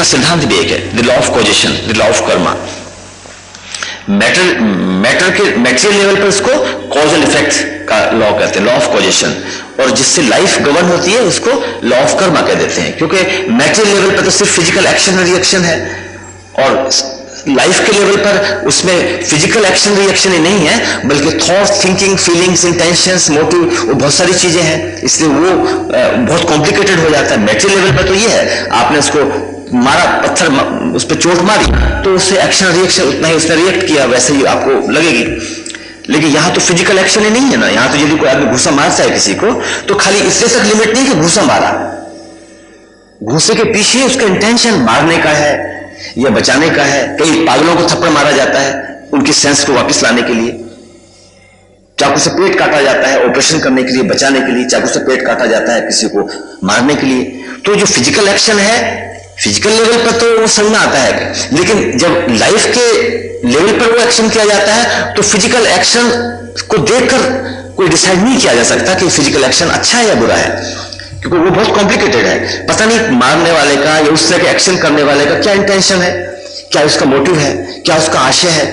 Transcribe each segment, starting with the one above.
का सिद्धांत भी एक है, the law of causation, the law of Karma. Matter के मैटेरियल लेवल पर इसको कॉजल इफेक्ट का लॉ कहते हैं, लॉ ऑफ कॉजेशन, और जिससे लाइफ गवर्न होती है उसको लॉ ऑफ कर्मा कह देते हैं, क्योंकि मैटेरियल लेवल पर तो सिर्फ फिजिकल एक्शन और रिएक्शन है, और लाइफ के लेवल पर उसमें फिजिकल एक्शन रिएक्शन ही नहीं है, बल्कि thoughts, thinking, feelings, intentions, motive, वो बहुत सारी चीजें हैं, इसलिए वो बहुत कॉम्प्लिकेटेड हो जाता है। मैटेरियल लेवल पर तो ये है, आपने उसको मारा, पत्थर उस पर चोट मारी तो उससे एक्शन रिएक्शन उतना ही उसने रिएक्ट किया, वैसे ही आपको लगेगी। लेकिन यहां तो फिजिकल एक्शन ही नहीं है ना, यहां तो यदि कोई आदमी घूसा मारता है किसी को तो खाली इससे तक लिमिट नहीं कि घूसा मारा, घूसे के पीछे उसका इंटेंशन मारने का है या बचाने का है। कई पागलों को थप्पड़ मारा जाता है उनकी सेंस को वापस लाने के लिए, चाकू से पेट काटा जाता है ऑपरेशन करने के लिए, बचाने के लिए, चाकू से पेट काटा जाता है किसी को मारने के लिए। तो जो फिजिकल एक्शन है फिजिकल लेवल पर तो वो समझ में आता है, लेकिन जब लाइफ के लेवल पर वो एक्शन किया जाता है तो फिजिकल एक्शन को देखकर कोई डिसाइड नहीं किया जा सकता कि फिजिकल एक्शन अच्छा है या बुरा है, क्योंकि वो बहुत कॉम्प्लिकेटेड है। पता नहीं मारने वाले का या उस तरह के एक्शन करने वाले का क्या इंटेंशन है, क्या उसका मोटिव है, क्या उसका आशय है,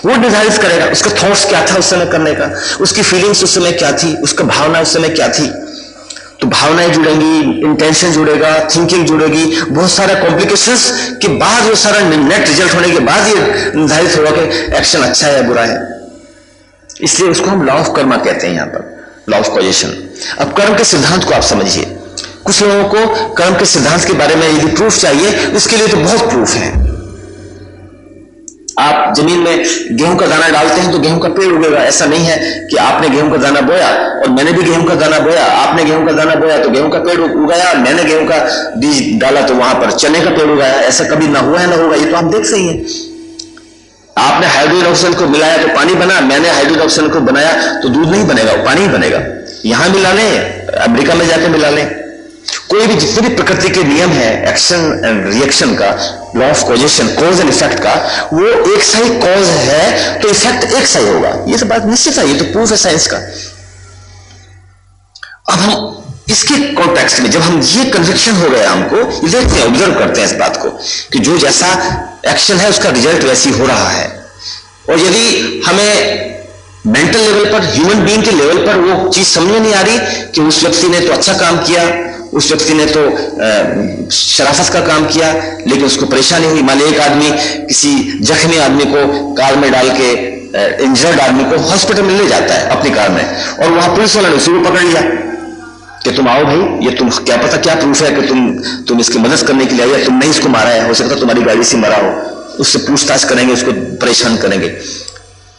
वो निर्धारित करेगा। उसका थॉट्स क्या था उस समय करने का, उसकी फीलिंग्स उस समय क्या थी, उसका भावना उस समय क्या थी। तो भावनाएं जुड़ेंगी, इंटेंशन जुड़ेगा, थिंकिंग जुड़ेगी, बहुत सारे कॉम्प्लिकेशंस के बाद वो सारा नेट रिजल्ट होने के बाद ये निर्धारित होगा कि एक्शन अच्छा है या बुरा है। इसलिए उसको हम लॉ ऑफ कर्मा कहते हैं, यहां पर लॉ ऑफ कॉजेशन। अब कर्म के सिद्धांत को आप समझिए। कुछ लोगों को कर्म के सिद्धांत के बारे में यदि प्रूफ चाहिए, उसके लिए तो बहुत प्रूफ है। आप जमीन में गेहूं का दाना डालते हैं तो गेहूं का पेड़ उगेगा, ऐसा नहीं है कि आपने गेहूं का दाना बोया और मैंने भी गेहूं का दाना बोया, आपने गेहूं का दाना बोया तो गेहूं का पेड़ उगाया, मैंने गेहूं का बीज डाला तो वहां पर चने का पेड़ उगाया। ऐसा कभी ना हुआ है ना होगा, ये तो आप देख सही है। आपने हाइड्रोजन ऑक्सीजन को मिलाया तो पानी बना, मैंने हाइड्रोजन ऑक्सीजन को बनाया तो दूध नहीं बनेगा, वो पानी ही बनेगा। यहां मिला लें, अमेरिका में जाकर मिला लें, कोई भी जितने भी प्रकृति के नियम है एक्शन एंड रिएक्शन का, law of causation, cause and effect का, वो एक सा ही कॉज है तो इफेक्ट एक सा ही होगा। ये तो बात निश्चित है, ये तो प्रूफ है साइंस का। अब हम इसके कॉन्टेक्स्ट में जब हम ये कन्विक्शन हो गया हमको, ये देखते हैं, ऑब्जर्व करते हैं इस बात को कि जो जैसा एक्शन है उसका रिजल्ट वैसी हो रहा है। और यदि हमें मेंटल लेवल पर, ह्यूमन बीइंग के लेवल पर वो चीज समझ में नहीं आ रही कि उस व्यक्ति ने तो अच्छा काम किया, उस व्यक्ति ने तो शराफत का काम किया, लेकिन उसको परेशानी हुई। मान लीजिए एक आदमी किसी जख्मी आदमी को कार में डाल के, इंजर्ड आदमी को हॉस्पिटल में ले जाता है अपनी कार में, और वहां पुलिस वाले ने उसी को पकड़ लिया कि तुम आओ भाई, ये तुम क्या पता क्या प्रूफ है कि तुम इसकी मदद करने के लिए आए, तुमने ही इसको मारा है, हो सकता तुम्हारी गाड़ी से मरा हो। उससे पूछताछ करेंगे, उसको परेशान करेंगे।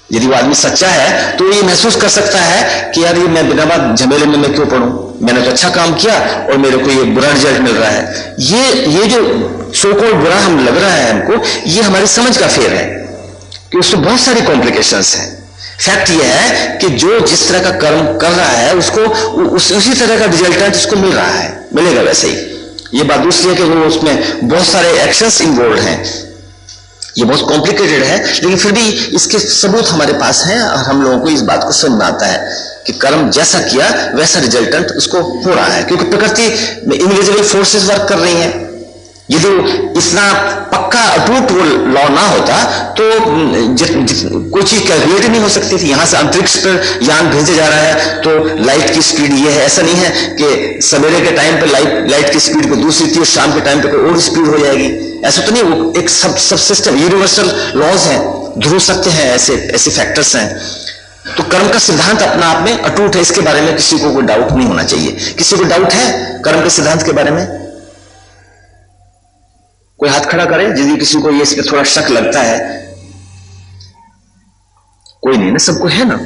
यदि वो आदमी सच्चा है तो ये महसूस कर सकता है कि यार ये मैं बिना बात झमेले में मैं क्यों पढ़ूं, मैंने तो अच्छा काम किया और मेरे को ये बुरा रिजल्ट मिल रहा है। ये जो सो कॉल्ड बुरा हम लग रहा है हमको, ये हमारी समझ का फेर है कि उसमें बहुत सारी कॉम्प्लिकेशंस हैं। फैक्ट ये है कि जो जिस तरह का कर्म कर रहा है उसको उसी तरह का रिजल्टेंट उसको मिल रहा है, मिलेगा वैसे ही। ये बात दूसरी है कि वो उसमें बहुत सारे एक्शंस इन्वॉल्व हैं, ये बहुत कॉम्प्लिकेटेड है, लेकिन फिर भी इसके सबूत हमारे पास हैं और हम लोगों को इस बात को समझ में आता है कि कर्म जैसा किया वैसा रिजल्टेंट उसको हो रहा है, क्योंकि प्रकृति में इनविजिबल फोर्सेस वर्क कर रही हैं। यदि इतना पक्का अटूट वो लॉ ना होता तो कोई चीज कैलकुलेट नहीं हो सकती थी। यहां से अंतरिक्ष पर यान भेजे जा रहा है तो लाइट की स्पीड ये है, ऐसा नहीं है कि सवेरे के टाइम पे लाइट की स्पीड को दूसरी थी और शाम के टाइम पे कोई और स्पीड हो जाएगी, ऐसा तो नहीं। वो एक सब सिस्टम, यूनिवर्सल लॉज हैं, ध्रुव सत्य हैं, ऐसे फैक्टर्स हैं। तो कर्म का सिद्धांत अपना आप में अटूट है, इसके बारे में किसी को कोई डाउट नहीं होना चाहिए। किसी को डाउट है कर्म के सिद्धांत के बारे में? कोई हाथ खड़ा करे यदि किसी को ये इस पे थोड़ा शक लगता है। कोई नहीं ना, सबको है ना।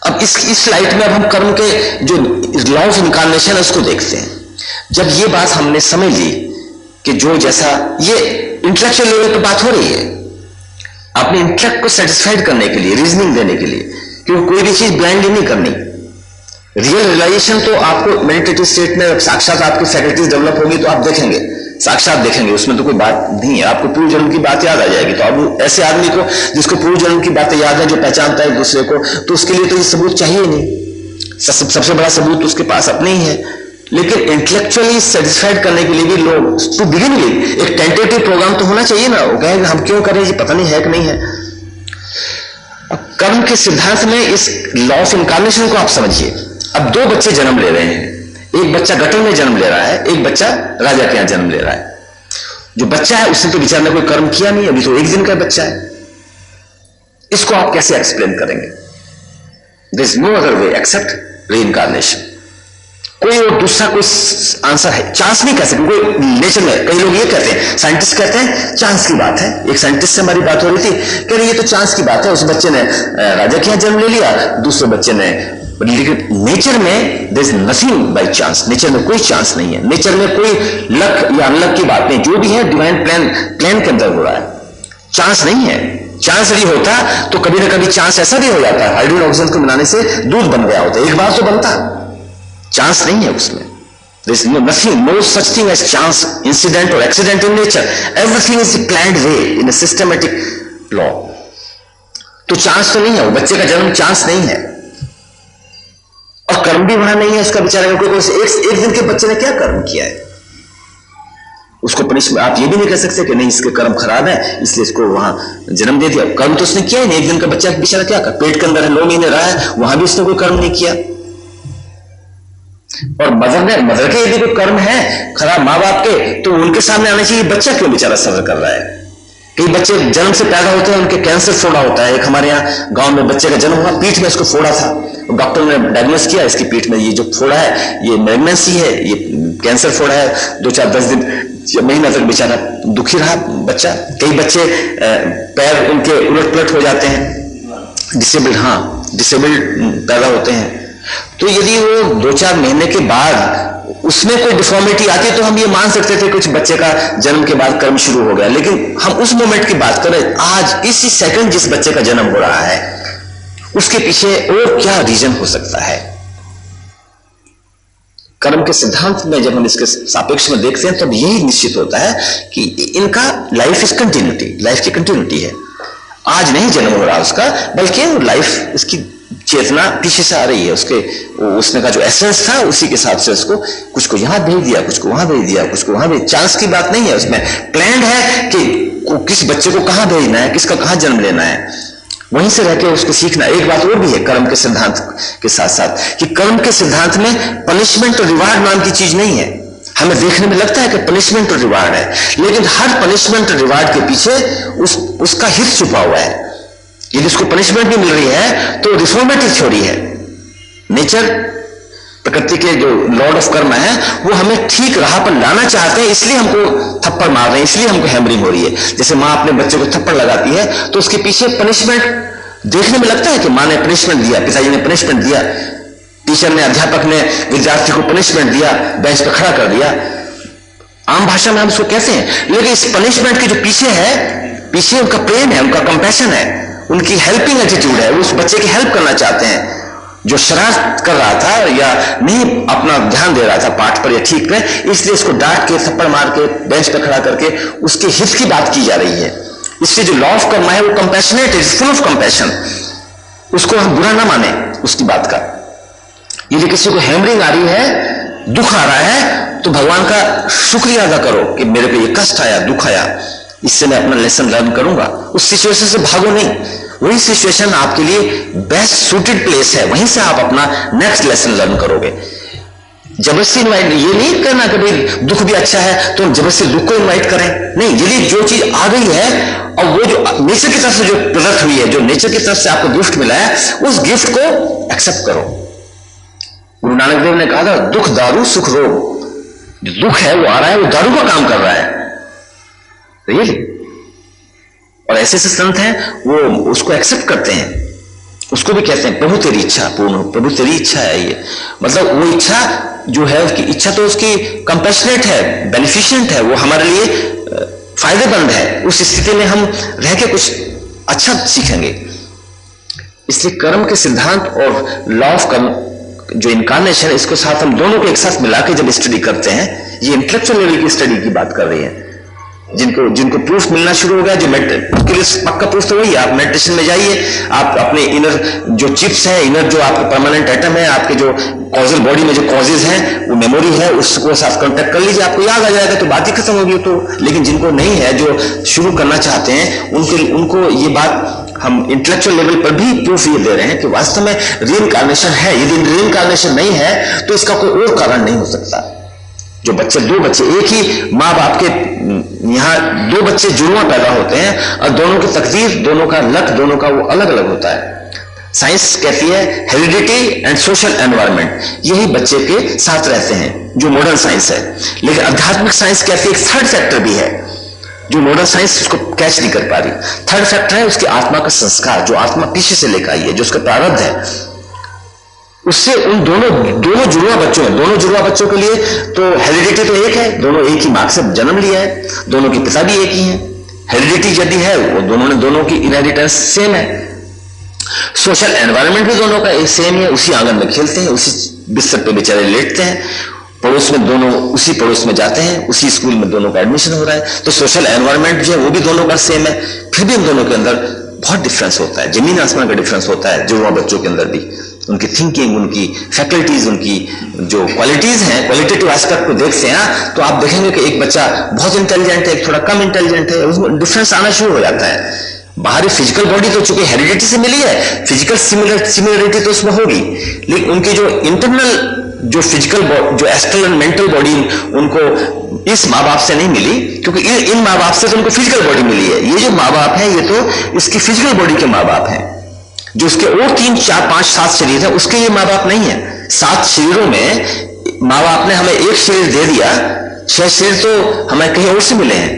अब इस लाइट में अब हम कर्म के जो लॉ ऑफ इनकार्नेशन है उसको देखते हैं। जब ये बात हमने समझ ली कि जो जैसा, ये इंटेलेक्चुअल लेवल पर बात हो रही है, अपने इंटेलेक्ट को सेटिस्फाइड करने के लिए, रीजनिंग देने के लिए, क्योंकि कोई भी चीज ब्लाइंडली नहीं करनी। रियल रियलाइजेशन तो आपको मेडिटेटिव स्टेट में साक्षात आपकी फैकल्टीज डेवलप होगी तो आप देखेंगे, साक्षात देखेंगे, उसमें तो कोई बात नहीं है। आपको पूर्व जन्म की बात याद आ जाएगी। तो अब ऐसे आदमी को जिसको पूर्व जन्म की बातें याद है, जो पहचानता है एक दूसरे को, तो उसके लिए तो ये सबूत चाहिए नहीं। सबसे बड़ा सबूत तो उसके पास अपने ही है। लेकिन इंटेलेक्चुअली सेटिस्फाइड करने के लिए भी लोग टू बिगिन विद एक टेंटेटिव प्रोग्राम तो होना चाहिए ना। वो कहेंगे हम क्यों करें, पता नहीं है कि नहीं है। अब कर्म के सिद्धांत में इस लॉ ऑफ इनकार्नेशन को आप समझिए। अब दो बच्चे जन्म ले रहे हैं, एक बच्चा गटर में जन्म ले रहा है, एक बच्चा राजा के यहां जन्म ले रहा है। जो बच्चा है उसने तो बेचारे ने कोई कर्म किया नहीं, अभी तो एक दिन का बच्चा है। इसको आप कैसे एक्सप्लेन करेंगे? There is no other way except reincarnation. कोई और दूसरा कोई आंसर है, चांस नहीं कह सकते। कोई नेचर में कई लोग ये कहते हैं, साइंटिस्ट कहते हैं चांस की बात है। एक साइंटिस्ट से हमारी बात हो रही थी, कह रही ये तो चांस की बात है, उस बच्चे ने राजा के यहां जन्म ले लिया, दूसरे बच्चे ने। लेकिन नेचर में there is nothing by chance. Nature में कोई चांस नहीं है, नेचर में कोई लक या अनलक की बात नहीं। जो भी है डिवाइन प्लान के अंदर हो रहा है, चांस नहीं है। चांस यदि होता तो कभी ना कभी चांस ऐसा भी हो जाता है, हाइड्रोजन ऑक्सीजन को मिलाने से दूध बन गया होता, एक बार तो बनता। चांस नहीं है उसमें। There is nothing, no such thing as chance, incident or accident in nature. Everything is a planned way in a systematic law. तो चांस तो नहीं है, वो बच्चे का जन्म चांस नहीं है, और कर्म भी वहां नहीं है उसका बेचारे का। कोई एक दिन के बच्चे ने क्या कर्म किया है, उसको पनिशमेंट आप ये भी नहीं कह सकते कि नहीं इसके कर्म खराब है इसलिए इसको वहां जन्म दे दिया। कर्म तो उसने किया ही नहीं। एक दिन का बच्चा बेचारा क्या कर, पेट के अंदर 9 महीने रहा है, वहां भी उसने कोई कर्म नहीं किया। और मदर के यदि कोई कर्म है खराब मां बाप के, तो उनके सामने आना चाहिए। बच्चा क्यों बेचारा सफर कर रहा है? कई बच्चे जन्म से पैदा होते हैं, उनके कैंसर फोड़ा होता है। एक हमारे यहाँ गांव में बच्चे का जन्म हुआ, पीठ में इसको फोड़ा था। डॉक्टर ने डायग्नोस किया इसकी पीठ में ये जो फोड़ा है ये मैग्नेंसी है, ये कैंसर फोड़ा है। 2-4-10 दिन महीना तक बेचारा दुखी रहा बच्चा। कई बच्चे पैर उनके उलट पलट हो जाते हैं, डिसेबल्ड पैदा होते हैं। तो यदि वो 2-4 महीने के बाद उसमें कोई डिफॉर्मिटी आती है तो हम ये मान सकते थे कुछ बच्चे का जन्म के बाद कर्म शुरू हो गया। लेकिन हम उस मोमेंट की बात करें, आज इसी सेकंड जिस बच्चे का जन्म हो रहा है उसके पीछे और क्या रीजन हो सकता है? कर्म के सिद्धांत में जब हम इसके सापेक्ष में देखते हैं तब यही निश्चित होता है कि इनका लाइफ इज कंटिन्यूटी, लाइफ की कंटिन्यूटी है। आज नहीं जन्म हो रहा उसका, बल्कि लाइफ इसकी चेतना पीछे से आ रही है। उसने का जो एसेंस था उसी के हिसाब से उसको कुछ को यहां भेज दिया, कुछ को वहां भेज दिया, कुछ को वहां भेज। चांस की बात नहीं है उसमें, प्लान्ड है कि किस बच्चे को कहां भेजना है, किसका कहां जन्म लेना है, वहीं से रहकर उसको सीखना। एक बात और भी है कर्म के सिद्धांत के साथ साथ कि कर्म के सिद्धांत में पनिशमेंट और रिवार्ड नाम की चीज नहीं है। हमें देखने में लगता है कि पनिशमेंट और रिवार्ड है, लेकिन हर पनिशमेंट और रिवार्ड के पीछे उसका हित छुपा हुआ है। यदि उसको पनिशमेंट भी मिल रही है तो रिफॉर्मेटिव थ्योरी है। नेचर, प्रकृति के जो लॉर्ड ऑफ कर्म है वो हमें ठीक राह पर लाना चाहते हैं, इसलिए हमको थप्पड़ मार रहे हैं, इसलिए हमको हैमरिंग हो रही है। जैसे मां अपने बच्चे को थप्पड़ लगाती है तो उसके पीछे पनिशमेंट देखने में लगता है कि मां ने पनिशमेंट दिया, पिताजी ने पनिशमेंट दिया, टीचर ने, अध्यापक ने विद्यार्थी को पनिशमेंट दिया, बेंच पर खड़ा कर दिया। आम भाषा में हम उसको कहते हैं। लेकिन इस पनिशमेंट के जो पीछे है, पीछे उनका प्रेम है, उनका कंपैशन है, उनकी हेल्पिंग एटीट्यूड है। वो उस बच्चे की हेल्प करना चाहते हैं जो शरारत कर रहा था या नहीं अपना ध्यान दे रहा था पाठ पर या ठीक पे, इसलिए उसको डांट के, थप्पड़ मार के, बेंच पर खड़ा करके उसके हित की बात की जा रही है। इसलिए जो लॉ ऑफ कर्म है वो कंपैशनेट है, फुल ऑफ कंपैशन। उसको हम बुरा ना माने उसकी बात का। यदि किसी को हैमरिंग आ रही है, दुख आ रहा है, तो भगवान का शुक्रिया अदा करो कि मेरे को ये कष्ट आया, दुख आया, इससे मैं अपना लेसन लर्न करूंगा। उस सिचुएशन से भागो नहीं, वही सिचुएशन आपके लिए बेस्ट सूटेड प्लेस है, वहीं से आप अपना नेक्स्ट लेसन लर्न करोगे। जबरदस्ती इन्वाइट ये नहीं करना कि भाई दुख भी अच्छा है तो जबरदस्ती दुख को इन्वाइट करें, नहीं। यदि जो चीज आ गई है और वो जो नेचर की तरफ से जो प्रदत्त हुई है, जो नेचर की तरफ से आपको गिफ्ट मिला है, उस गिफ्ट को एक्सेप्ट करो। गुरु नानक देव ने कहा था, दुख दारू सुख रोग। जो दुख है वो आ रहा है, वो दारू का काम कर रहा है, रियली। और ऐसे ऐसे संत हैं वो उसको एक्सेप्ट करते हैं, उसको भी कहते हैं प्रभु तेरी इच्छा पूर्ण हो, प्रभु तेरी इच्छा है ये। मतलब वो इच्छा जो है, उसकी इच्छा तो उसकी कंपैशनेट है, बेनिफिशिएंट है, वो हमारे लिए फायदेमंद है। उस स्थिति में हम रह के कुछ अच्छा सीखेंगे। इसलिए कर्म के सिद्धांत और लॉ ऑफ कर्म जो इनकारनेशन है, इसको साथ हम दोनों को एक साथ मिला के जब स्टडी करते हैं, ये इंटेलेक्चुअल लेवल की स्टडी की बात कर रही है, जिनको प्रूफ मिलना शुरू हो गया, जो उसके लिए पक्का प्रूफ तो वही है, आप मेडिटेशन में जाइए, आप अपने इनर जो चिप्स है, इनर जो आपके परमानेंट एटम है, आपके जो कॉजल बॉडी में जो कॉजेज हैं, वो मेमोरी है, उसको साथ कांटेक्ट कर लीजिए, आपको याद आ जाएगा, तो बात ही खत्म होगी। तो लेकिन जिनको नहीं है, जो शुरू करना चाहते हैं, उनको ये बात हम इंटेलेक्चुअल लेवल पर भी प्रूफ ये दे रहे हैं कि वास्तव में रीइंकार्नेशन है। यदि रीइंकार्नेशन नहीं है तो इसका कोई और कारण नहीं हो सकता। जो दो बच्चे एक ही माँ बाप के, यहां दो बच्चे जुड़वा पैदा होते हैं और दोनों की तकदीर, दोनों का लक, दोनों का वो अलग अलग होता है। साइंस कहती है हेरिडिटी एंड सोशल एनवायरनमेंट, यही बच्चे के साथ रहते हैं, जो मॉडर्न साइंस है। लेकिन आध्यात्मिक साइंस कहती है एक थर्ड फैक्टर भी है, जो मॉडर्न साइंस उसको कैच नहीं कर पा रही। थर्ड फैक्टर है उसकी आत्मा का संस्कार, जो आत्मा पीछे से लेकर आई है, जो उसका प्रारब्ध है, उससे उन दोनों जुड़वा बच्चों के लिए तो हेरिडिटी तो एक है, दोनों एक ही मार्ग से जन्म लिया है, दोनों के पिता भी एक ही हैं। हेरिडिटी यदि है, वो दोनों की इनहेरिटेंस सेम है। सोशल एनवायरनमेंट भी दोनों का सेम है, उसी आंगन में खेलते हैं, उसी बिस्तर पे बेचारे लेटते हैं, पड़ोस में दोनों उसी पड़ोस में जाते हैं, उसी स्कूल में दोनों का एडमिशन हो रहा है। तो सोशल एनवायरनमेंट जो है वो भी दोनों का सेम है। फिर भी उन दोनों के अंदर बहुत डिफरेंस होता है, जमीन आसमान का डिफरेंस होता है जुड़वा बच्चों के अंदर भी। उनकी थिंकिंग, उनकी फैकल्टीज, उनकी जो क्वालिटीज हैं, क्वालिटेटिव एस्पेक्ट को देखते हैं तो आप देखेंगे कि एक बच्चा बहुत इंटेलिजेंट है, एक थोड़ा कम इंटेलिजेंट है, उसमें डिफरेंस आना शुरू हो जाता है। बाहरी फिजिकल बॉडी तो चूंकि हेरिडिटी से मिली है, फिजिकल सिमिलरिटी तो उसमें होगी, लेकिन उनकी जो इंटरनल जो फिजिकल जो एक्सटर्नल मेंटल बॉडी उनको इस माँ बाप से नहीं मिली, क्योंकि इन माँ बाप से तो उनको फिजिकल बॉडी मिली है। ये जो माँ बाप है, ये तो इसकी फिजिकल बॉडी के माँ बाप हैं। जो उसके और 3, 4, 5, 7 शरीर है, उसके ये माँ बाप नहीं है। 7 शरीरों में माँ बाप ने हमें एक शरीर दे दिया, 6 शरीर तो हमें कहीं और से मिले हैं,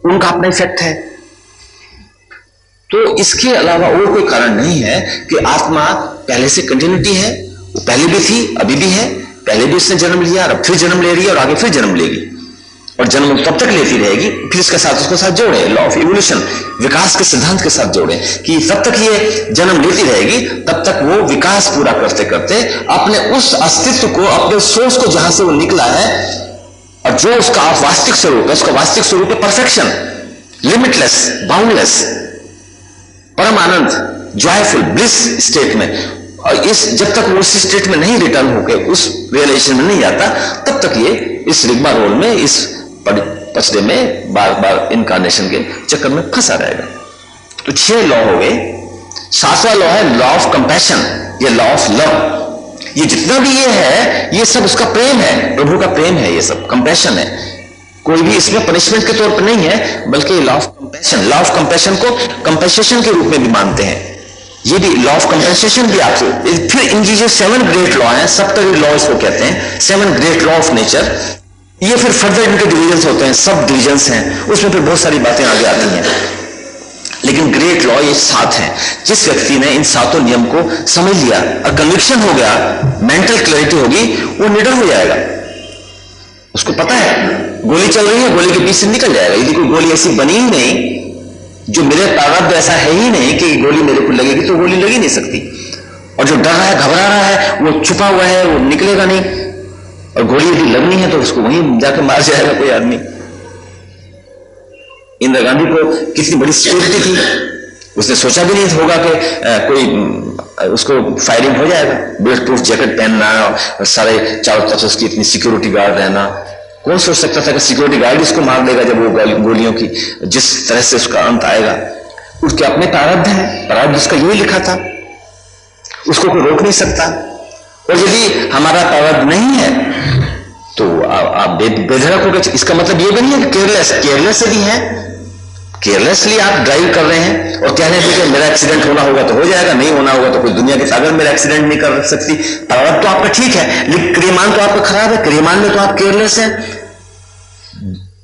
उनका अपना इफेक्ट है। तो इसके अलावा और कोई कारण नहीं है कि आत्मा पहले से कंटिन्यूटी है, वो पहले भी थी, अभी भी है, पहले भी उसने जन्म लिया और अब फिर जन्म ले रही है और आगे फिर जन्म लेगी, और जन्म तब तक लेती रहेगी। फिर इसके साथ उसको साथ जोड़े, लॉ ऑफ इवोल्यूशन, विकास के सिद्धांत के साथ जोड़े कि तब तक ये जन्म लेती रहेगी, तब तक वो विकास पूरा करते करते अपने उस अस्तित्व को, अपने सोर्स को, जहां से वो निकला है और जो उसका वास्तविक स्वरूप है, उसका वास्तविक स्वरूप है परफेक्शन, लिमिटलेस, बाउंडलेस, परम आनंद, जॉयफुल ब्लिस स्टेट में। और जब तक वो उस स्टेट में नहीं रिटर्न होकर उस रियलाइजेशन में नहीं आता, तब तक ये इस रिग्मा रोल में, इस पचड़े में बार बार इनकारनेशन के चक्कर में फंसा रहेगा। तो 6 लॉ हो गए। 7वां लॉ है लॉ ऑफ कंपैशन, ये लॉ ऑफ लव। ये जितना भी ये है, ये सब उसका प्रेम है, प्रभु का प्रेम है, ये सब कंपैशन है। कोई भी इसमें पनिशमेंट के तौर पर नहीं है, बल्कि law of compassion, law of compassion को कंपेंसेशन के रूप में भी मानते हैं। ये भी लॉ ऑफ कंपेंसेशन भी आपसे, फिर इनकी जो 7 ग्रेट लॉ है, सप्तरी लॉ इसको कहते हैं, 7 ग्रेट लॉ ऑफ नेचर, ये फिर फर्दर इनके डिविजन्स होते हैं, सब डिविजन्स हैं, उसमें फिर बहुत सारी बातें आगे आती हैं। लेकिन ग्रेट लॉ ये 7 हैं। जिस व्यक्ति ने इन 7 नियम को समझ लिया और कन्विक्शन हो गया, मेंटल क्लैरिटी होगी, वो निडर हो जाएगा। उसको पता है गोली चल रही है, गोली के बीच से निकल जाएगा। यदि कोई गोली ऐसी बनी ही नहीं, जो मेरे प्रारब्ध ऐसा है ही नहीं कि गोली मेरे को लगेगी, तो गोली लगी नहीं सकती। और जो डर रहा है, घबरा रहा है, वो छुपा हुआ है, वो निकलेगा नहीं। और गोली यदि लगनी है तो उसको वहीं जाकर मार जाएगा कोई आदमी। इंदिरा गांधी को कितनी बड़ी सिक्योरिटी थी, उसने सोचा भी नहीं होगा कि कोई उसको फायरिंग हो जाएगा। बुलेट प्रूफ जैकेट पहनना और सारे चारों तरफ से उसकी इतनी सिक्योरिटी गार्ड रहना, कौन सोच सकता था कि सिक्योरिटी गार्ड इसको मार देगा जब वो गोलियों की जिस तरह से उसका अंत आएगा। उसके अपने प्रारब्ध है, प्रारब्ध उसका यही लिखा था, उसको कोई रोक नहीं सकता। और यदि हमारा प्रारब्ध नहीं है तो आप बेधड़क हो गए। इसका मतलब ये भी नहीं है कि केयरलेस यदि है, केयरलेसली आप ड्राइव कर रहे हैं और कह रहे हैं कि मेरा एक्सीडेंट होना होगा तो हो जाएगा, नहीं होना होगा तो कोई दुनिया की ताकत मेरा एक्सीडेंट नहीं कर सकती। प्रारब्ध तो आपका ठीक है, लेकिन क्रियमान तो आपका खराब है। क्रियमान में तो आप केयरलेस हैं।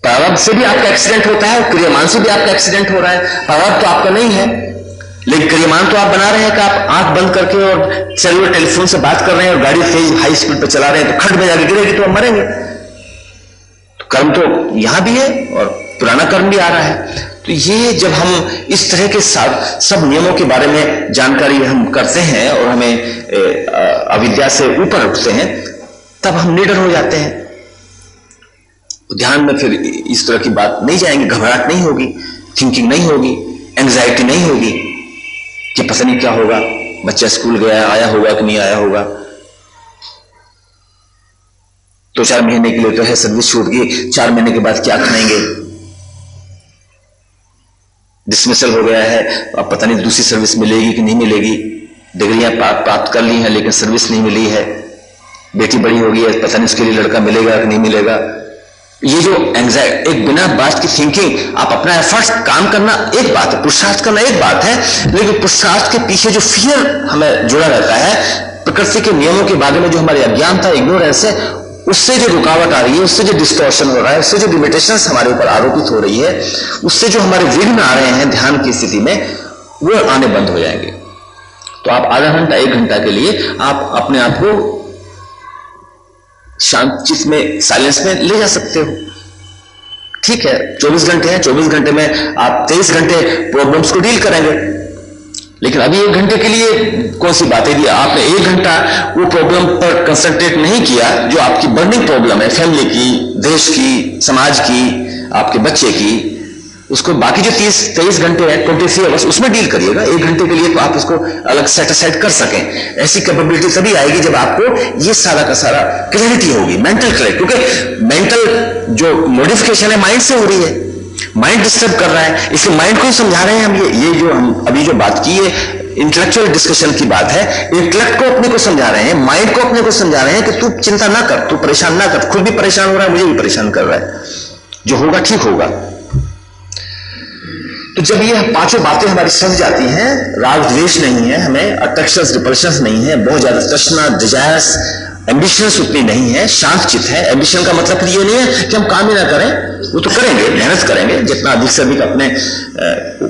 प्रारब्ध से भी आपका एक्सीडेंट होता है, क्रियमान से भी आपका एक्सीडेंट हो रहा है। प्रारब्ध तो आपका नहीं है, लेकिन क्रियमान तो आप बना रहे हैं कि आप आंख बंद करके और सेलुलर टेलीफोन से बात कर रहे हैं और गाड़ी तेज हाई स्पीड पर चला रहे हैं, तो खड्ड में जाके गिरेगी तो आप मरेंगे। तो कर्म तो यहां भी है और पुराना कर्म भी आ रहा है। तो ये जब हम इस तरह के सब नियमों के बारे में जानकारी हम करते हैं और हमें अविद्या से ऊपर उठते हैं, तब हम निडर हो जाते हैं। ध्यान में फिर इस तरह की बात नहीं जाएंगे, घबराहट नहीं होगी, थिंकिंग नहीं होगी, एंग्जाइटी नहीं होगी कि पता नहीं क्या होगा, बच्चा स्कूल गया, आया होगा कि नहीं आया होगा, 2-4 महीने के लिए तो है, सर्विस छूट गई, 4 महीने के बाद क्या खाएंगे, डिसमिसल हो गया है, अब पता नहीं दूसरी सर्विस मिलेगी कि नहीं मिलेगी, डिग्रियां प्राप्त कर ली हैं लेकिन सर्विस नहीं मिली है, बेटी बड़ी हो गई है, पता नहीं उसके लिए लड़का मिलेगा कि नहीं मिलेगा। ये जो एंग्जाइटी, एक बिना बात की थिंकिंग, आप अपना एफर्ट्स काम करना एक बात है, पुरुषार्थ करना एक बात है, लेकिन पुरुषार्थ के पीछे जो फियर हमें जुड़ा रहता है, प्रकृति के नियमों के बारे में जो हमारी अज्ञानता, इग्नोरेंस है, उससे जो रुकावट आ रही है, उससे जो डिस्टॉर्शन हो रहा है, उससे जो लिमिटेशंस हमारे ऊपर आरोपित हो रही है, उससे जो हमारे विघ्न आ रहे हैं ध्यान की स्थिति में, वो आने बंद हो जाएंगे। तो आप आधा घंटा 1 घंटा के लिए आप अपने आप को शांत चित्त में, साइलेंस में ले जा सकते हो। ठीक है, 24 घंटे हैं, 24 घंटे में आप 23 घंटे प्रॉब्लम्स को डील करेंगे, लेकिन अभी 1 घंटे के लिए कौन सी बातें दी, आपने 1 घंटा वो प्रॉब्लम पर कंसंट्रेट नहीं किया जो आपकी बर्निंग प्रॉब्लम है, फैमिली की, देश की, समाज की, आपके बच्चे की, उसको बाकी जो 23 घंटे हैं, 23 आवर्स, उसमें डील करिएगा। 1 घंटे के लिए तो आप उसको अलग सेट असाइड कर सकें। ऐसी कैपेबिलिटी तभी आएगी जब आपको ये सारा का सारा क्लैरिटी होगी, मेंटल क्लैरिटी, क्योंकि मेंटल जो मॉडिफिकेशन है माइंड से हो रही है, माइंड डिस्टर्ब कर रहा है, इसलिए माइंड को ही समझा रहे हैं हम। ये जो हम अभी जो बात की है इंटेलेक्चुअल डिस्कशन की बात है, इंटेलेक्ट को अपने को समझा रहे हैं, माइंड को अपने को समझा रहे हैं कि तू चिंता ना कर, तू परेशान ना कर, खुद भी परेशान हो रहा है, मुझे भी परेशान कर रहा है, जो होगा ठीक होगा। तो जब ये 5 बातें हमारी समझ जाती हैं, राग द्वेष नहीं है, हमें अट्रैक्शंस रिपल्शंस नहीं है, बहुत ज्यादा तृष्णा, डिजायर्स, एम्बिशंस उतनी नहीं है, शांत चित्त है। एम्बिशन का मतलब ये नहीं है कि हम काम ही ना करें, वो तो करेंगे, मेहनत करेंगे, जितना अधिक से अधिक अपने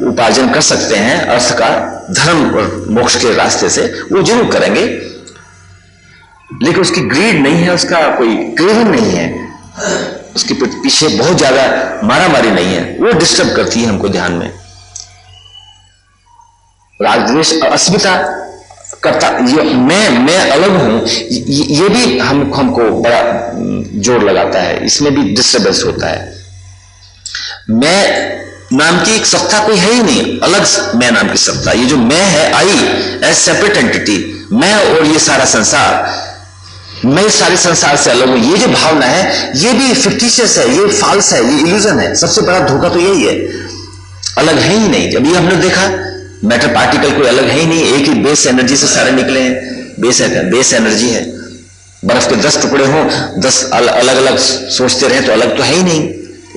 उपार्जन कर सकते हैं अर्थ का, धर्म और मोक्ष के रास्ते से, वो जरूर करेंगे, लेकिन उसकी ग्रीड नहीं है, उसका कोई क्रेविंग नहीं है, उसके पीछे बहुत ज्यादा मारामारी नहीं है, वो डिस्टर्ब करती है हमको ध्यान में। राग द्वेष, अस्मिता करता, ये मैं अलग हूं, ये भी हमको बड़ा जोर लगाता है, इसमें भी डिस्टर्बेंस होता है। मैं नाम की एक सत्ता कोई है ही नहीं, अलग मैं नाम की सत्ता, ये जो मैं है, आई एज सेपरेट एंटिटी, मैं और ये सारा संसार, मैं सारे संसार से अलग हूं, ये जो भावना है ये भी फिक्टिशियस है, ये फाल्स है, ये इल्यूजन है। सबसे बड़ा धोखा तो यही है, अलग है ही नहीं। अभी हमने देखा मैटर पार्टिकल कोई अलग है ही नहीं, एक ही बेस एनर्जी से सारे निकले हैं, बेस एनर्जी है। बर्फ के 10 टुकड़े हों, 10 अलग अलग सोचते रहे तो अलग तो है ही नहीं,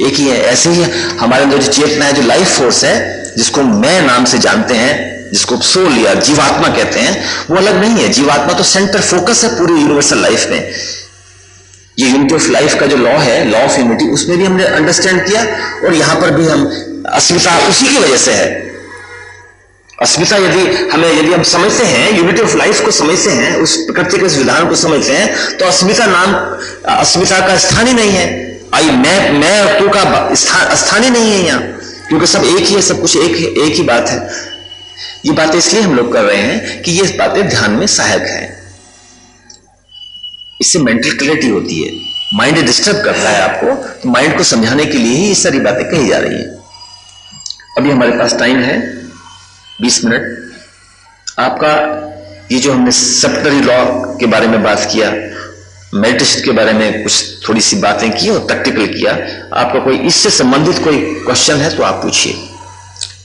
एक ही है। ऐसे ही हमारे अंदर जो चेतना है, जो लाइफ फोर्स है, जिसको मैं नाम से जानते हैं, जिसको सोल या जीवात्मा कहते हैं, वो अलग नहीं है। जीवात्मा तो सेंटर फोकस है पूरी यूनिवर्सल लाइफ में। ये यूनिटी ऑफ लाइफ का जो लॉ है, लॉ ऑफ यूनिटी, उसमें भी हमने अंडरस्टैंड किया, और यहां पर भी हम अस्मिता उसी की वजह से है। अस्मिता यदि हम समझते हैं, यूनिटी ऑफ लाइफ को समझते हैं, उस प्रकृति के उस विधान को समझते हैं, तो अस्मिता का स्थान ही नहीं है। आई मैं और तू का स्थान ही नहीं है यहाँ, क्योंकि सब एक ही है, सब कुछ एक ही बात है। ये बातें इसलिए हम लोग कर रहे हैं कि ये बातें ध्यान में सहायक हैं, इससे मेंटल क्लैरिटी होती है। माइंड डिस्टर्ब करता है आपको, तो माइंड को समझाने के लिए ही ये सारी बातें कही जा रही है। अभी हमारे पास टाइम है 20 मिनट। आपका ये जो हमने सप्तरी लॉ के बारे में बात किया, मेडिटेशन के बारे में कुछ थोड़ी सी बातें की और प्रैक्टिकल किया, आपका कोई इससे संबंधित कोई क्वेश्चन है तो आप पूछिए,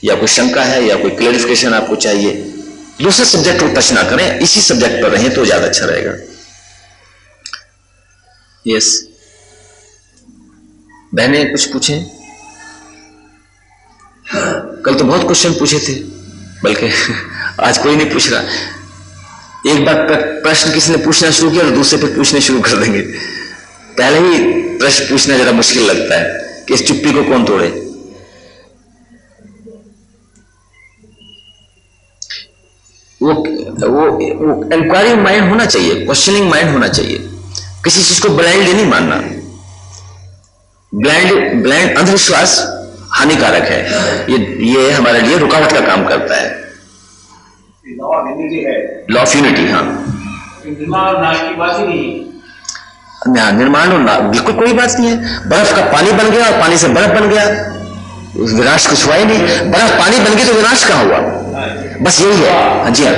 या कोई शंका है या कोई क्लैरिफिकेशन आपको चाहिए। दूसरे सब्जेक्ट को टच ना करें, इसी सब्जेक्ट पर रहें तो ज्यादा अच्छा रहेगा। यस, बहने कुछ पूछें? कल तो बहुत क्वेश्चन पूछे थे, बल्कि आज कोई नहीं पूछ रहा। एक बार प्रश्न किसी ने पूछना शुरू किया और दूसरे पे पूछने शुरू कर देंगे। पहले ही प्रश्न पूछना जरा मुश्किल लगता है कि इस चुप्पी को कौन तोड़े। वो इंक्वायरी माइंड होना चाहिए, क्वेश्चनिंग माइंड होना चाहिए। किसी चीज को ब्लाइंडली नहीं मानना। ब्लाइंड अंधविश्वास हानिकारक है, ये हमारे लिए रुकावट का काम करता है। लॉ ऑफ यूनिटी, हाँ, दिमाग नाश की बात ही नहीं। निर्माण होना बिल्कुल कोई बात नहीं है। बर्फ का पानी बन गया और पानी से बर्फ बन गया, विनाश कुछ हुआ ही नहीं। बर्फ पानी बन गई तो विनाश कहां हुआ? बस यही है। हाँ जी हाँ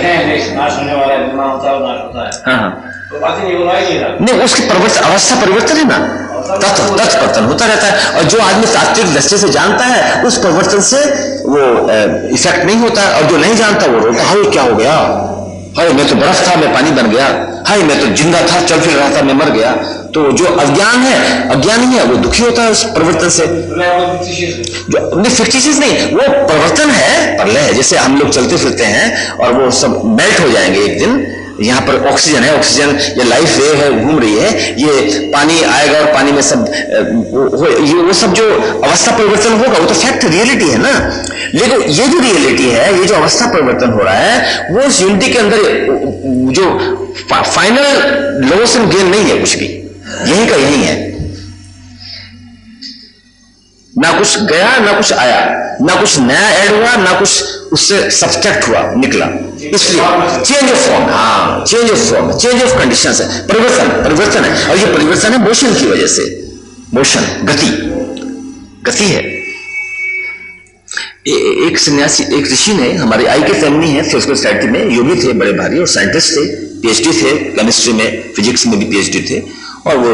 हाँ नहीं, उसकी अवस्था परिवर्तन है ना, तत्परिवर्तन होता रहता है। और जो आदमी तात्विक दृष्टि से जानता है उस परिवर्तन से वो इफेक्ट नहीं होता, और जो नहीं जानता वो रोता हाय क्या हो गया, हाय मैं तो बर्फ था मैं पानी बन गया, हाय मैं तो जिंदा था चल फिर रहा था मैं मर गया। तो जो अज्ञान है, अज्ञानी है, वो दुखी होता है उस परिवर्तन से। जो फिक्टिशियस नहीं, वो परिवर्तन है, प्रलय है। जैसे हम लोग चलते फिरते हैं और वो सब मेल्ट हो जाएंगे एक दिन। यहाँ पर ऑक्सीजन है, ऑक्सीजन ये लाइफ वेव है, घूम रही है, ये पानी आएगा और पानी में सब वो सब जो अवस्था परिवर्तन होगा वो तो फैक्ट रियलिटी है ना। लेकिन ये जो रियलिटी है, ये जो अवस्था परिवर्तन हो रहा है, वो उस यूनिटी के अंदर जो फाइनल लॉस एंड गेन नहीं है कुछ भी, यही का यही है। ना कुछ गया ना कुछ आया, ना कुछ नया ऐड हुआ ना कुछ उससे सब्सट्रैक्ट हुआ निकला। इसलिए चेंज ऑफ फॉर्म, हाँ change of form, change of conditions है, परिवर्तन है। और ये परिवर्तन है मोशन की वजह से, मोशन गति है। एक सन्यासी, एक ऋषि ने, हमारी आई के फैमिली है फिजिकल सोसाइटी में, योगी थे बड़े भारी और साइंटिस्ट थे, पीएचडी थे केमिस्ट्री में, फिजिक्स में भी पीएचडी थे, और वो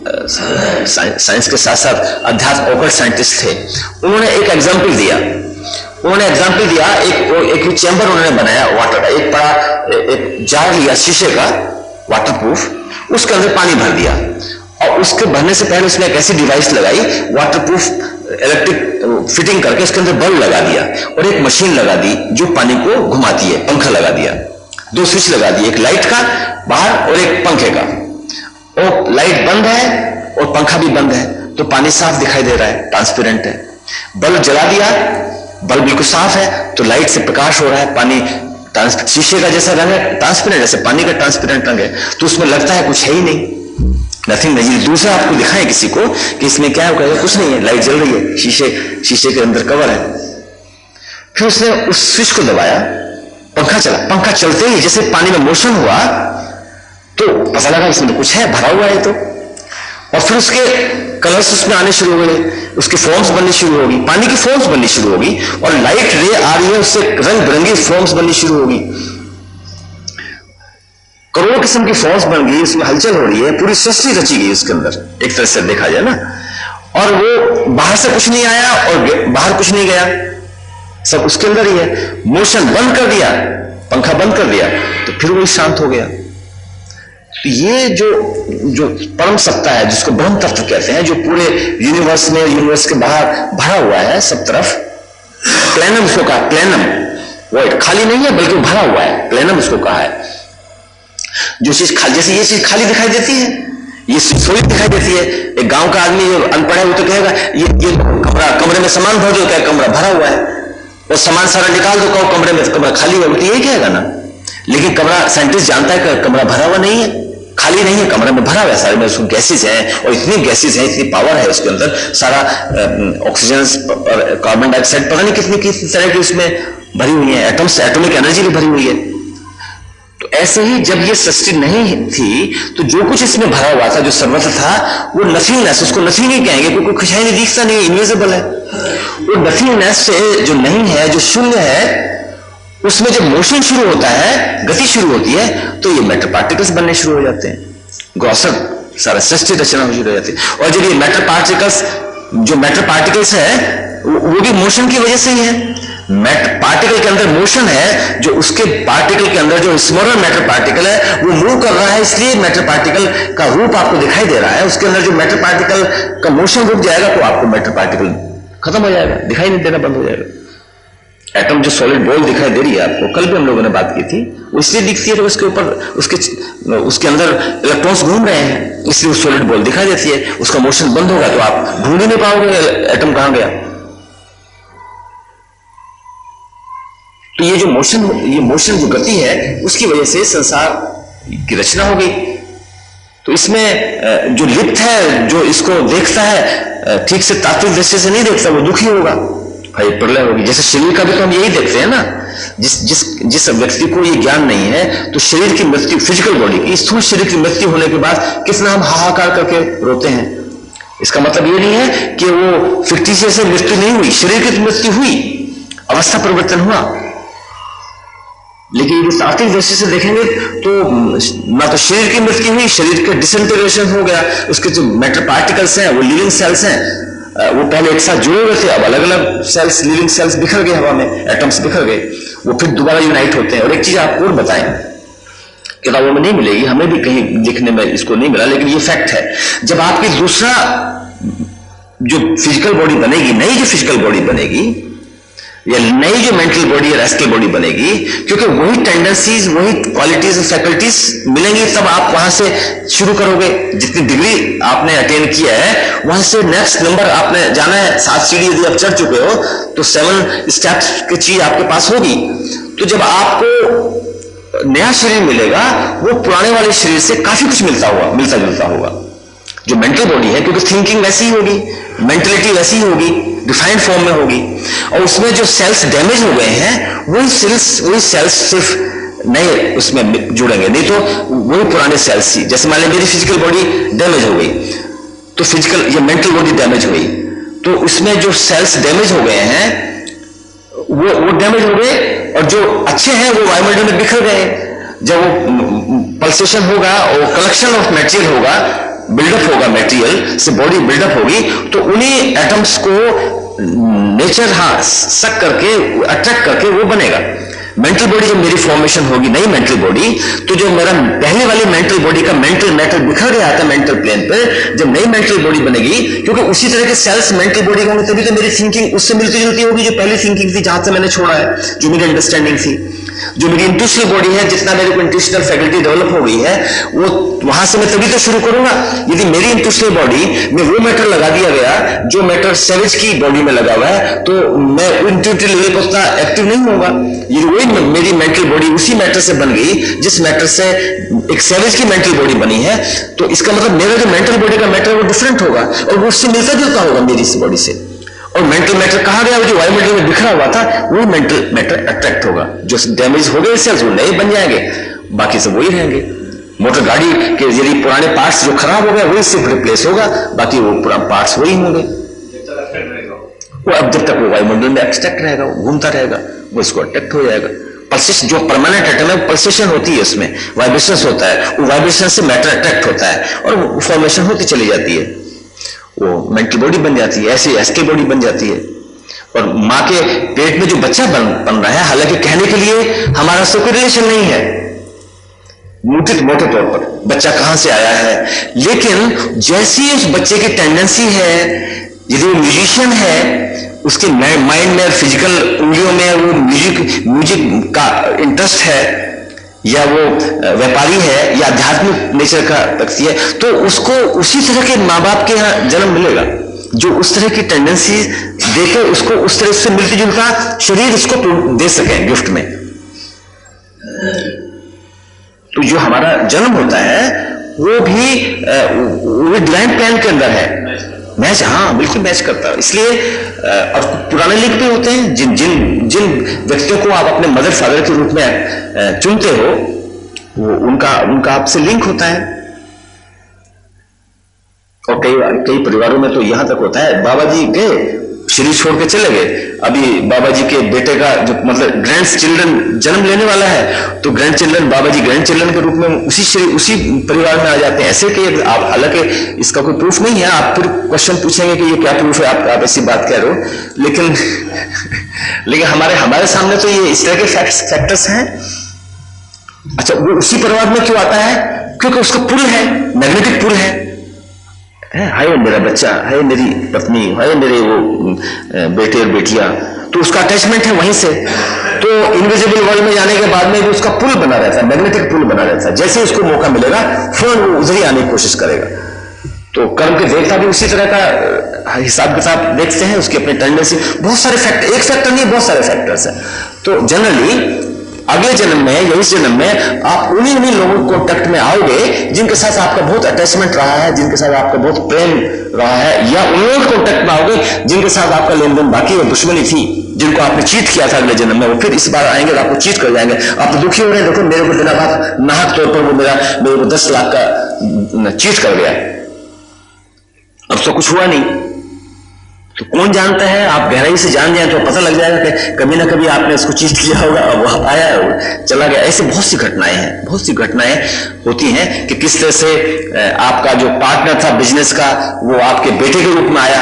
साइंस के साथ साथ अध्यात्म ऑकल्ट साइंटिस्ट थे। उन्होंने एक एग्जाम्पल दिया, एक चैम्बर उन्होंने बनाया वाटर का, एक बड़ा एक जार लिया शीशे का वाटरप्रूफ, उसके अंदर पानी भर दिया और उसके भरने से पहले उसने एक ऐसी डिवाइस लगाई वाटरप्रूफ इलेक्ट्रिक फिटिंग करके उसके अंदर बल्ब लगा दिया और एक मशीन लगा दी जो पानी को घुमाती है, पंखा लगा दिया, 2 स्विच लगा दिए, एक लाइट का बाहर और एक पंखे का। और लाइट बंद है और पंखा भी बंद है तो पानी साफ दिखाई दे रहा है, ट्रांसपेरेंट है। बल्ब जला दिया, बल्ब बिल्कुल साफ है तो लाइट से प्रकाश हो रहा है, पानी शीशे का जैसा रंग है ट्रांसपेरेंट, जैसे पानी का ट्रांसपेरेंट रंग है, तो उसमें लगता है कुछ है ही नहीं, नथिंग नहीं। दूसरा आपको दिखाएं किसी को कि इसमें क्या है, कहेगा कुछ नहीं है, लाइट जल रही है, शीशे के अंदर कवर है। फिर उसने उस स्विच को दबाया, पंखा चला, पंखा चलते ही जैसे पानी में मोशन हुआ तो पता लगा इसमें तो कुछ है, भरा हुआ है तो। और फिर उसके कलर्स उसमें आने शुरू हो गए, उसकी फॉर्म्स बननी शुरू होगी, पानी की फॉर्म्स बननी शुरू होगी, और लाइट रे आ रही है उससे रंग बिरंगी फॉर्म्स बननी शुरू होगी, करोड़ों किस्म की फॉर्म्स बन गई, उसमें हलचल हो रही है, पूरी सृष्टि रची गई उसके अंदर, एक तरह से देखा जाए ना। और वो बाहर से कुछ नहीं आया और बाहर कुछ नहीं गया, सब उसके अंदर ही है। मोशन बंद कर दिया, पंखा बंद कर दिया तो फिर वही शांत हो गया। तो ये जो परम सत्ता है जिसको ब्रह्म तत्व कहते हैं, जो पूरे यूनिवर्स में, यूनिवर्स के बाहर भरा हुआ है सब तरफ, प्लेनम उसको कहा, प्लेनम वॉइड, खाली नहीं है बल्कि भरा हुआ है, प्लेनम उसको कहा है। जो चीज खाली, जैसे ये चीज खाली दिखाई देती है, ये सोलिड दिखाई देती है, एक गांव का आदमी जो अनपढ़ है वो तो कहेगा ये कमरे में सामान भर दो, क्या कमरा भरा हुआ है, और सामान सारा निकाल दो, कहो कमरे में कमरा खाली है, वो तो यही कहेगा ना। लेकिन कमरा, साइंटिस्ट जानता है कि कमरा भरा हुआ नहीं है, खाली नहीं है, कमरे में भरा हुआ है, सारे में उसको गैसेज हैं, और इतनी गैसेज हैं, इतनी पावर है उसके अंदर, सारा ऑक्सीजन और कार्बन डाइऑक्साइड पता नहीं कितनी तरह की उसमें भरी हुई है, एटम्स, एटॉमिक एनर्जी भी भरी हुई है। तो ऐसे ही जब ये सृष्टि नहीं थी तो जो कुछ इसमें भरा हुआ था, जो सर्वत्र था, वो नथिंगनेस, उसको नथिंग नहीं कहेंगे क्योंकि कुछ है नहीं, दिखता नहीं, इनविजिबल है। वो नथिंगनेस से जो नहीं है, जो शून्य है, उसमें जब मोशन शुरू होता है, गति शुरू होती है, तो ये मैटर पार्टिकल्स बनने शुरू हो जाते हैं, ग्रॉसर सारा सृष्टि रचना शुरू हो जाती है। और जब ये मैटर पार्टिकल्स, जो मैटर पार्टिकल्स है वो भी मोशन की वजह से ही है। मैटर पार्टिकल के अंदर मोशन है, जो उसके पार्टिकल के अंदर जो स्मॉलर मैटर पार्टिकल है वो मूव कर रहा है, इसलिए मैटर पार्टिकल का रूप आपको दिखाई दे रहा है। उसके अंदर जो मैटर पार्टिकल का मोशन रुक जाएगा तो आपको मैटर पार्टिकल खत्म हो जाएगा, दिखाई नहीं देना बंद हो जाएगा। एटम जो सॉलिड बॉल दिखाई दे रही है आपको, कल भी हम लोगों ने बात की थी, वो इसलिए दिखती है तो उसके ऊपर उसके अंदर इलेक्ट्रॉन्स घूम रहे हैं, इसलिए वो सॉलिड बॉल दिखाई देती है। उसका मोशन बंद होगा तो आप ढूंढ ही नहीं पाओगे एटम कहां गया। तो ये जो मोशन जो गति है, उसकी वजह से संसार की रचना हो गई। तो इसमें जो लिप्त है, जो इसको देखता है, ठीक से तात्विक दृष्टि से नहीं देखता, वो दुखी होगा, भाई प्रलय होगी। जैसे शरीर का भी तो हम यही देखते हैं ना, जिस व्यक्ति को ये ज्ञान नहीं है तो शरीर की मृत्यु, फिजिकल बॉडी की, स्थूल शरीर की मृत्यु होने के बाद कितना हम हाहाकार करके रोते हैं। इसका मतलब ये नहीं है कि वो फिक्टिशियस से मृत्यु नहीं हुई, शरीर की मृत्यु हुई, अवस्था परिवर्तन हुआ। लेकिन इस आर्थिक दृष्टि से देखेंगे तो ना तो शरीर की मृत्यु हुई, शरीर का डिसइंटीग्रेशन हो गया, उसके जो मैटर पार्टिकल्स हैं वो लिविंग सेल्स हैं, वो पहले एक साथ जुड़े हुए थे, अब अलग अलग सेल्स, लिविंग सेल्स बिखर गए हवा में, एटम्स बिखर गए, वो फिर दोबारा यूनाइट होते हैं। और एक चीज आपको और बताएं, किताबों में नहीं मिलेगी, हमें भी कहीं लिखने में इसको नहीं मिला, लेकिन ये फैक्ट है, जब आपकी दूसरा जो फिजिकल बॉडी बनेगी, नई जो फिजिकल बॉडी बनेगी या नई जो मेंटल बॉडी या एस्ट्रल बॉडी बनेगी, क्योंकि वही टेंडेंसीज, वही क्वालिटीज और फैकल्टीज मिलेंगी, तब आप वहां से शुरू करोगे। जितनी डिग्री आपने अटेन किया है वहां से नेक्स्ट नंबर आपने जाना है। 7 सीढ़ी यदि आप चढ़ चुके हो तो 7 स्टेप्स की चीज आपके पास होगी। तो जब आपको नया शरीर मिलेगा वो पुराने वाले शरीर से काफी कुछ मिलता जुलता होगा। जो मेंटल बॉडी है, क्योंकि थिंकिंग वैसी ही होगी, मेंटलिटी वैसी ही होगी, डिफाइंड फॉर्म में होगी, और उसमें जो सेल्स डैमेज हो गए हैं वही सेल्स सिर्फ नए उसमें जुड़ेंगे, नहीं तो वही पुराने सेल्स ही। जैसे मान लीजिए मेरी फिजिकल बॉडी डैमेज हो गई तो फिजिकल या मेंटल बॉडी डैमेज हो गई, तो उसमें जो सेल्स डैमेज हो गए हैं वो डैमेज हो गए, और जो अच्छे हैं वो वायुमंडल में बिखर गए। जब वो पल्सेशन होगा और कलेक्शन ऑफ मटेरियल होगा, बिल्डअप होगा, मटेरियल से बॉडी बिल्डअप होगी, तो उन्हीं एटम्स को नेचर सक करके, अट्रैक्ट करके वो बनेगा। मेंटल बॉडी जब मेरी फॉर्मेशन होगी, नई मेंटल बॉडी, तो जो मेरा पहले वाली मेंटल बॉडी का मेंटल मैटर बिखर गया था मेंटल प्लेन पे, जब नई मेंटल बॉडी बनेगी, क्योंकि उसी तरह के सेल्स मेंटल बॉडी होंगे, तभी तो मेरी थिंकिंग उससे मिलती जुलती होगी जो पहली थिंकिंग थी, जहां से मैंने छोड़ा है, जो मेरी अंडरस्टैंडिंग थी। जो मेरी इंट्यूशनल बॉडी है, जितना मेरे को इंट्यूशनल फैकल्टी डेवलप हो गई है, वो वहां से मैं तभी तो शुरू करूंगा। यदि मेरी इंट्यूशनल बॉडी में वो मैटर लगा दिया गया जो मैटर सेवेज की बॉडी में लगा हुआ है, तो मैं इंट्यूटिव लेवल पर उतना एक्टिव नहीं होगा। ये वही मेरी मेंटल बॉडी उसी मैटर से बन गई जिस मैटर से एक सेवेज की मेंटल बॉडी बनी है, तो इसका मतलब मेरा जो मेंटल बॉडी का मैटर वो डिफरेंट होगा और वो उससे मिलता जुलता होगा मेरी इस बॉडी से। और मेंटल मैटर कहा गया, जो वायुमंडल में बिखरा हुआ था वही मेंटल मैटर अट्रैक्ट होगा। जो डैमेज हो गए सेल्स वो नए बन जाएंगे, बाकी सब वही रहेंगे। मोटर गाड़ी के यदि पुराने पार्ट्स जो खराब हो गए वही सिर्फ रिप्लेस होगा, बाकी वो पुराने पार्ट्स वही होंगे। वो अब जब तक वो वायुमंडल में एक्सट्रैक्ट रहेगा, वो घूमता रहेगा, वो इसको अट्रैक्ट हो जाएगा। पल्सेशन जो परमानेंट एटम है, पल्सेशन होती है, उसमें वाइब्रेशन होता है, वो वाइब्रेशन से मैटर अट्रैक्ट होता है और फॉर्मेशन होती चली जाती है, वो मेंटल बॉडी बन जाती है, ऐसे एस्ट्रल बॉडी बन जाती है। और मां के पेट में जो बच्चा बन रहा है, हालांकि कहने के लिए हमारा उससे कोई रिलेशन नहीं है मोटे तौर पर, बच्चा कहां से आया है, लेकिन जैसी उस बच्चे की टेंडेंसी है, यदि वो म्यूजिशियन है, उसके माइंड में और फिजिकल उंगलियों में वो म्यूजिक का इंटरेस्ट है, या वो व्यापारी है या आध्यात्मिक नेचर का व्यक्ति है, तो उसको उसी तरह के माँ बाप के यहाँ जन्म मिलेगा जो उस तरह की टेंडेंसी देके उसको उस तरह से मिलती जुलता शरीर उसको दे सके गिफ्ट में। तो जो हमारा जन्म होता है वो भी डिवाइन प्लान के अंदर है, मैच, हाँ बिल्कुल मैच करता है। इसलिए और पुराने लिंक भी होते हैं, जिन व्यक्तियों को आप अपने मदर फादर के रूप में चुनते हो, वो उनका आपसे लिंक होता है। और कई परिवारों में तो यहां तक होता है, बाबा जी गए, शरीर छोड़ के चले गए, अभी बाबा जी के बेटे का जो मतलब ग्रैंड चिल्ड्रन जन्म लेने वाला है, तो ग्रैंड चिल्ड्रन, बाबा जी ग्रैंड चिल्ड्रन के रूप में उसी परिवार में आ जाते हैं। ऐसे कि आप, हालांकि इसका कोई प्रूफ नहीं है, आप फिर क्वेश्चन पूछेंगे कि ये क्या प्रूफ है, आप ऐसी बात कह रहे हो, लेकिन हमारे सामने तो ये इस तरह के फैक्टर्स हैं। अच्छा, वो उसी परिवार में क्यों आता है? क्योंकि उसका पुल है, मैग्नेटिक पुल है, हाय मेरा बच्चा, हाय मेरी पत्नी, हाय मेरे वो बेटे और बेटियां, तो उसका अटैचमेंट है वहीं से। तो इनविजिबल वर्ल्ड में जाने के बाद में भी उसका पुल बना रहता है, मैग्नेटिक पुल बना रहता है। जैसे उसको मौका मिलेगा फौरन वो उधर ही आने की कोशिश करेगा। तो कर्म के देवता भी उसी तरह का हिसाब किताब देखते हैं, उसकी अपनी टेंडेंसी, बहुत सारे फैक्टर, एक फैक्टर नहीं बहुत सारे फैक्टर्स हैं। तो जनरली अगले जन्म में या इस जन्म में आप उन्हीं लोगों के कॉन्टेक्ट में आओगे जिनके साथ आपका बहुत अटैचमेंट रहा है, जिनके साथ आपका बहुत प्रेम रहा है, या उन लोगों के कॉन्टेक्ट में आओगे जिनके साथ आपका लेन देन बाकी है, दुश्मनी थी, जिनको आपने चीट किया था अगले जन्म में, वो फिर इस बार आएंगे तो आपको चीट कर जाएंगे। आप तो दुखी हो रहे हैं, देखो मेरे को बिना बात नाहक तौर पर वो मेरे को 10 लाख का चीट कर गया, अब तो कुछ हुआ नहीं। तो कौन जानता है, आप गहराई से जान जाए तो पता लग जाएगा कि कभी ना कभी आपने उसको चीट किया होगा, अब वो आया चला गया। ऐसे बहुत सी घटनाएं हैं, बहुत सी घटनाएं होती हैं कि किस तरह से आपका जो पार्टनर था बिजनेस का वो आपके बेटे के रूप में आया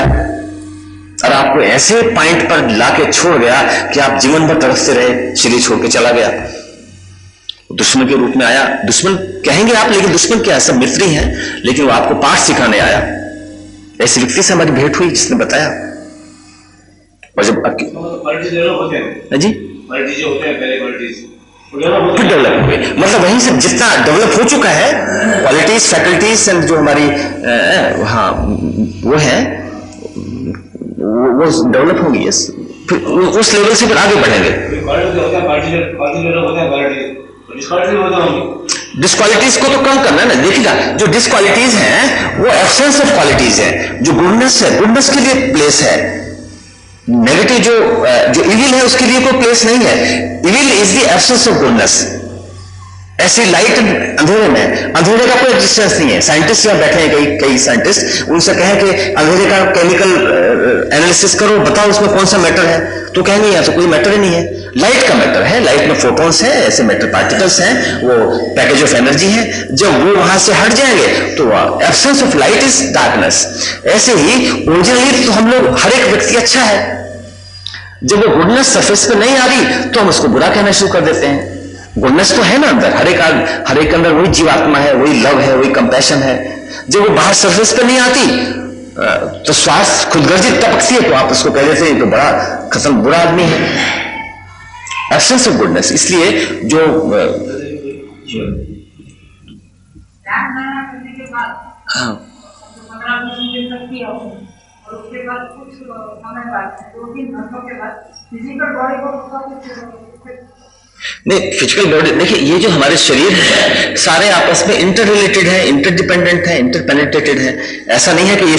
और आपको ऐसे पॉइंट पर लाके छोड़ गया कि आप जीवन भर तरसते रहे, शरीर छोड़ के चला गया। दुश्मन के रूप में आया, दुश्मन कहेंगे आप, लेकिन दुश्मन क्या है, सब मित्र ही हैं, लेकिन वो आपको पाठ सिखाने आया। ऐसे व्यक्ति से हमारी भेंट हुई जिसने बताया। और जब जी फिर डेवलप हुए, मतलब वहीं से जितना डेवलप हो चुका है, क्वालिटीज फैकल्टीज एंड जो हमारी हाँ वो है वो डेवलप होंगी, यस, फिर उस लेवल से फिर आगे बढ़ेंगे। डिस्क्वालिटीज को तो कम करना है ना। देखिएगा, जो डिस्क्वालिटीज हैं वो एब्सेंस ऑफ क्वालिटीज है। जो गुडनेस है, गुडनेस के लिए प्लेस है। नेगेटिव जो इविल है उसके लिए कोई प्लेस नहीं है। Evil is the absence of goodness. ऐसी लाइट अंधेरे में, अंधेरे का कोई एग्जिस्टेंस नहीं है। साइंटिस्ट यहाँ बैठे हैं, कई साइंटिस्ट, उनसे कहें कि अंधेरे का केमिकल एनालिसिस करो, बताओ उसमें कौन सा मैटर है, तो कहेंगे यहाँ तो कोई मैटर ही नहीं है। लाइट का मैटर है, लाइट में फोटॉन्स है, ऐसे मैटर पार्टिकल्स हैं, वो पैकेज ऑफ एनर्जी है। जब वो वहां से हट जाएंगे तो absence of light is darkness. ऐसे ही ओरिजिनली तो हम लोग, हर एक व्यक्ति अच्छा है, जब वो गुडनेस सरफेस पे नहीं आ रही तो हम उसको बुरा कहना शुरू कर देते हैं। गुडनेस तो है ना अंदर, हर एक अंदर वही जीवात्मा है, वही लव है, वही कंपैशन है। जब वो बाहर सरफेस पे नहीं आती तो स्वार्थ खुदगर्जी टपकती है, तो आप उसको कह देते हैं तो बड़ा खत्म बुरा आदमी है। Absence of goodness. इसलिए जो हाँ और उसके बाद कुछ समय बाद 2-3 घंटों के बाद फिजिकल बॉडी को नहीं, फिजिकल बॉडी, देखिए ये जो हमारे शरीर है सारे आपस में इंटर रिलेटेड है, इंटरडिपेंडेंट है, इंटरपेनिट्रेटेड है। ऐसा नहीं है कि ये